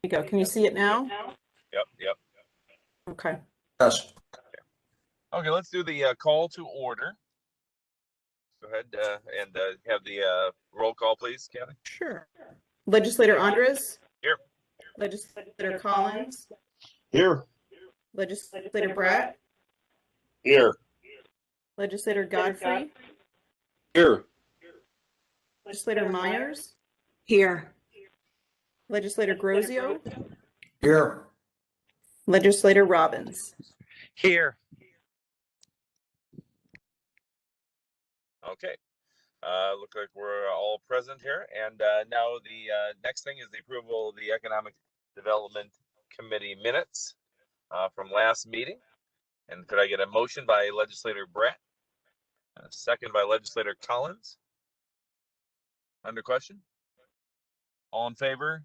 you go. Can you see it now? Yep. Okay. Yes. Okay, let's do the call to order. Go ahead and have the roll call, please, Kathy. Sure. Legislator Andres? Here. Legislator Collins? Here. Legislator Bratt? Here. Legislator Godfrey? Here. Legislator Myers? Here. Legislator Grozio? Here. Legislator Robbins? Here. Okay. Look like we're all present here. And now the next thing is the approval of the Economic Development Committee minutes from last meeting. And could I get a motion by Legislator Bratt? A second by Legislator Collins. Under question? All in favor?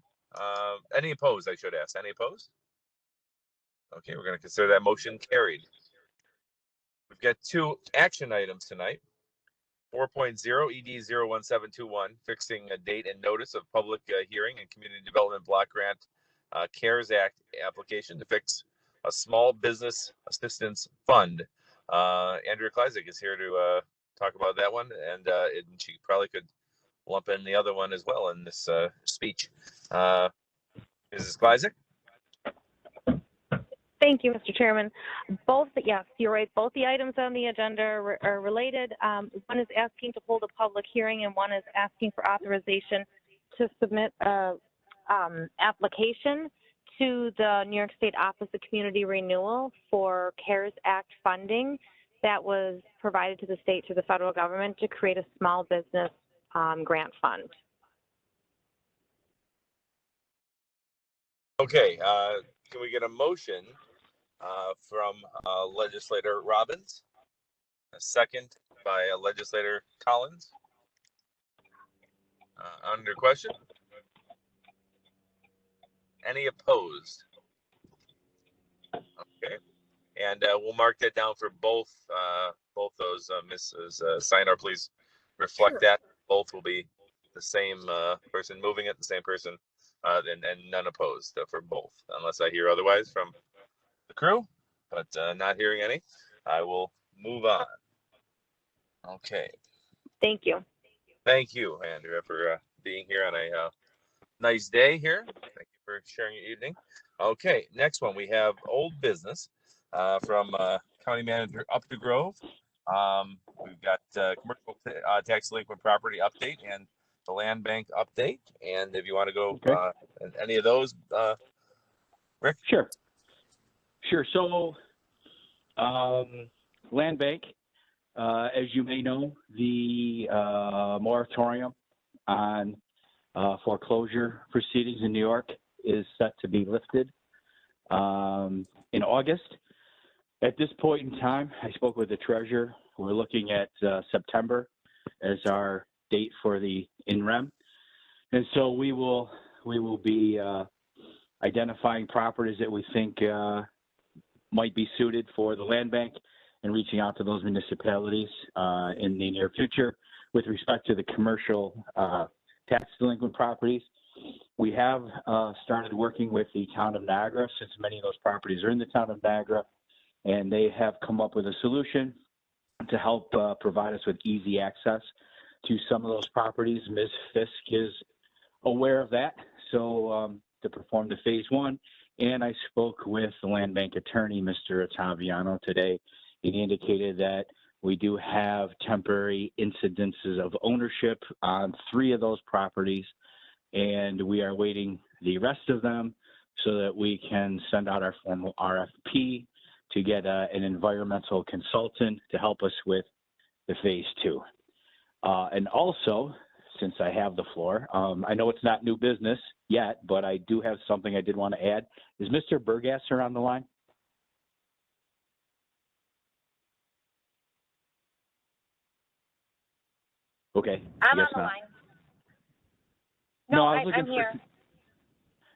Any opposed, I should ask. Any opposed? Okay, we're going to consider that motion carried. We've got two action items tonight. 4.0 ED 01721, fixing a date and notice of public hearing and community development block grant CARES Act application to fix a small business assistance fund. Andrea Kleisig is here to talk about that one, and she probably could lump in the other one as well in this speech. Mrs. Kleisig? Thank you, Mr. Chairman. Yes, you're right. Both the items on the agenda are related. One is asking to hold a public hearing, and one is asking for authorization to submit a application to the New York State Office of Community Renewal for CARES Act funding that was provided to the state through the federal government to create a small business grant fund. Okay, can we get a motion from Legislator Robbins, a second by Legislator Collins? Under question? Any opposed? Okay, and we'll mark that down for both those. Mrs. Seinar, please reflect that. Both will be the same person moving it, the same person, and none opposed for both, unless I hear otherwise from the crew, but not hearing any. I will move on. Okay. Thank you. Thank you, Andrea, for being here on a nice day here. Thank you for sharing your evening. Okay, next one, we have old business from County Manager Updegrove. We've got commercial tax delinquent property update and the land bank update. And if you want to go any of those, Rick? Sure. So, land bank, as you may know, the moratorium on foreclosure proceedings in New York is set to be lifted in August. At this point in time, I spoke with the treasurer. We're looking at September as our date for the in-rem. And so we will be identifying properties that we think might be suited for the land bank and reaching out to those municipalities in the near future. With respect to the commercial tax delinquent properties, we have started working with the town of Niagara, since many of those properties are in the town of Niagara, and they have come up with a solution to help provide us with easy access to some of those properties. Ms. Fisk is aware of that, so to perform the phase one. And I spoke with the land bank attorney, Mr. Ottaviano, today. He indicated that we do have temporary incidences of ownership on 3 of those properties, and we are waiting the rest of them so that we can send out our formal RFP to get an environmental consultant to help us with the phase 2. And also, since I have the floor, I know it's not new business yet, but I do have something I did want to add. Is Mr. Burgasser on the line? Okay. I'm on the line. No, I'm here.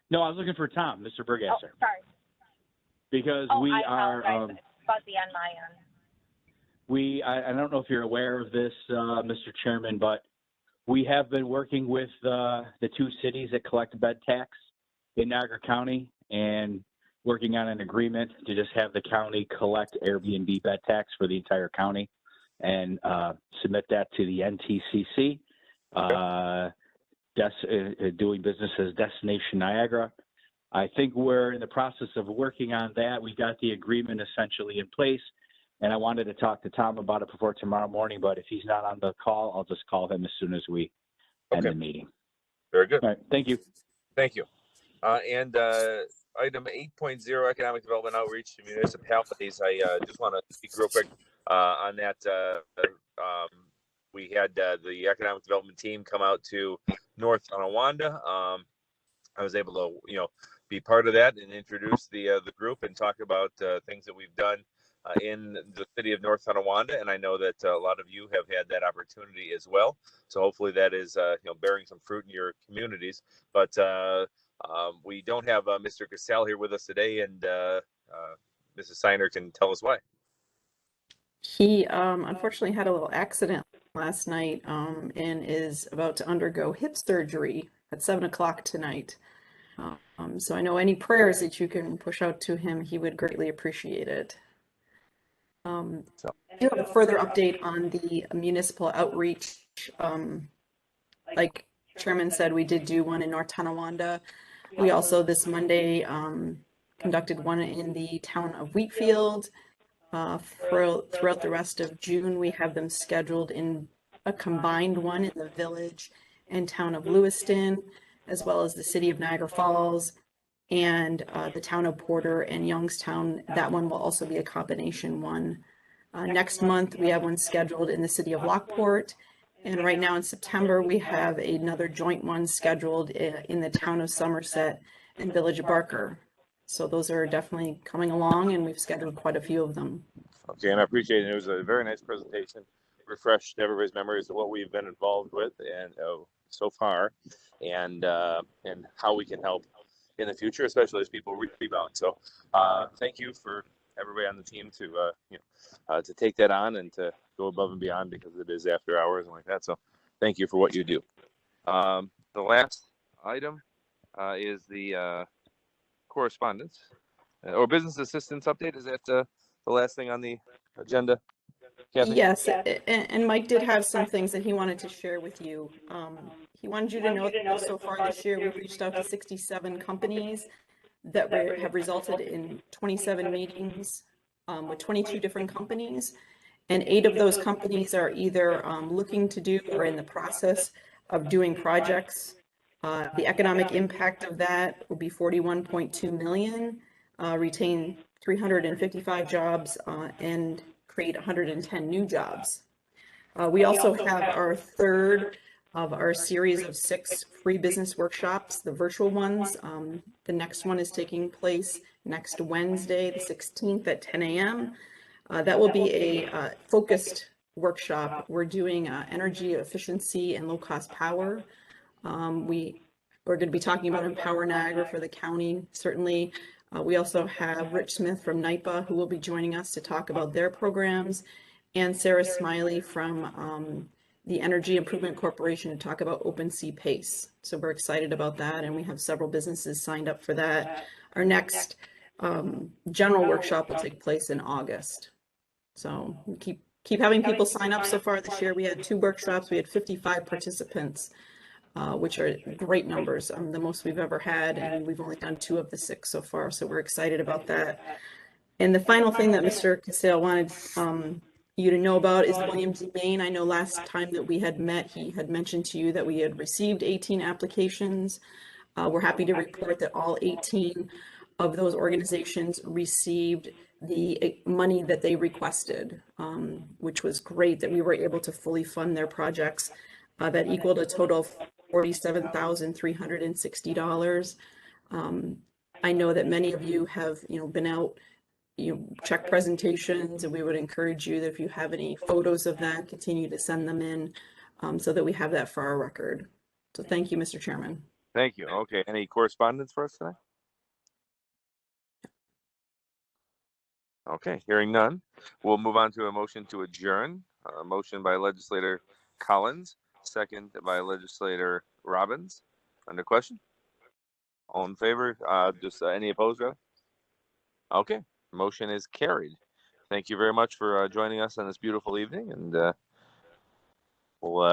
No, I was looking for Tom, Mr. Burgasser. Oh, sorry. Because I are apologize. It's fuzzy on my end. I don't know if you're aware of this, Mr. Chairman, but we have been working with the 2 cities that collect bed tax in Niagara County and working on an agreement to just have the county collect Airbnb bed tax for the entire county and submit that to the NTCC, doing business as Destination Niagara. I think we're in the process of working on that. We got the agreement essentially in place, and I wanted to talk to Tom about it before tomorrow morning, but if he's not on the call, I'll just call him as soon as we end Okay. the meeting. Very good. All right, thank you. Thank you. And item 8.0, economic development outreach to municipalities. I just want to speak real quick on that. We had the economic development team come out to North Tonawanda. I was able to, be part of that and introduce the group and talk about things that we've done in the city of North Tonawanda. And I know that a lot of you have had that opportunity as well. So hopefully that is, bearing some fruit in your communities. But we don't have Mr. Cassell here with us today, and Mrs. Seiner can tell us why. He unfortunately had a little accident last night and is about to undergo hip surgery at 7 o'clock tonight. So I know any prayers that you can push out to him, he would greatly appreciate it. I do have a further update on the municipal outreach. Like Chairman said, we did do one in North Tonawanda. We also this Monday conducted one in the town of Wheatfield. Throughout the rest of June, we have them scheduled in a combined one in the village and town of Lewiston, as well as the city of Niagara Falls and the town of Porter and Youngstown. That one will also be a combination one. Next month, we have one scheduled in the city of Lockport. And right now in September, we have another joint one scheduled in the town of Somerset and Village of Barker. So those are definitely coming along, and we've scheduled quite a few of them. Okay, and I appreciate it. It was a very nice presentation. Refreshed everybody's memories of what we've been involved with and so far, and how we can help in the future, especially as people rebound. So, thank you for everybody on the team to take that on and to go above and beyond, because it is after hours and like that. So, thank you for what you do. The last item is the correspondence or business assistance update. Is that the last thing on the agenda, Kathy? Yes, and Mike did have some things that he wanted to share with you. He wanted you to know that so far this year, we've reached out to 67 companies that have resulted in 27 meetings with 22 different companies. And 8 of those companies are either looking to do or in the process of doing projects. The economic impact of that will be $41.2 million, retain 355 jobs, and create 110 new jobs. We also have our third of our series of 6 free business workshops, the virtual ones. The next one is taking place next Wednesday, the 16th at 10 a.m. That will be a focused workshop. We're doing energy efficiency and low-cost power. We're going to be talking about Empower Niagara for the county, certainly. We also have Rich Smith from NYPA, who will be joining us to talk about their programs, and Sarah Smiley from the Energy Improvement Corporation to talk about Open Sea PACE. So we're excited about that, and we have several businesses signed up for that. Our next general workshop will take place in August. So we keep having people sign up. So far this year, we had 2 workshops. We had 55 participants, which are great numbers, the most we've ever had, and we've only done 2 of the 6 so far. So we're excited about that. And the final thing that Mr. Cassell wanted you to know about is William D. Main. I know last time that we had met, he had mentioned to you that we had received 18 applications. We're happy to report that all 18 of those organizations received the money that they requested, which was great that we were able to fully fund their projects. That equaled a total of $47,360. I know that many of you have, been out, check presentations, and we would encourage you that if you have any photos of that, continue to send them in so that we have that for our record. So thank you, Mr. Chairman. Thank you. Okay. Any correspondence for us today? Okay. Hearing none, we'll move on to a motion to adjourn. A motion by Legislator Collins, second by Legislator Robbins. Under question? All in favor? Just any opposed, rather? Okay, motion is carried. Thank you very much for joining us on this beautiful evening, and we'll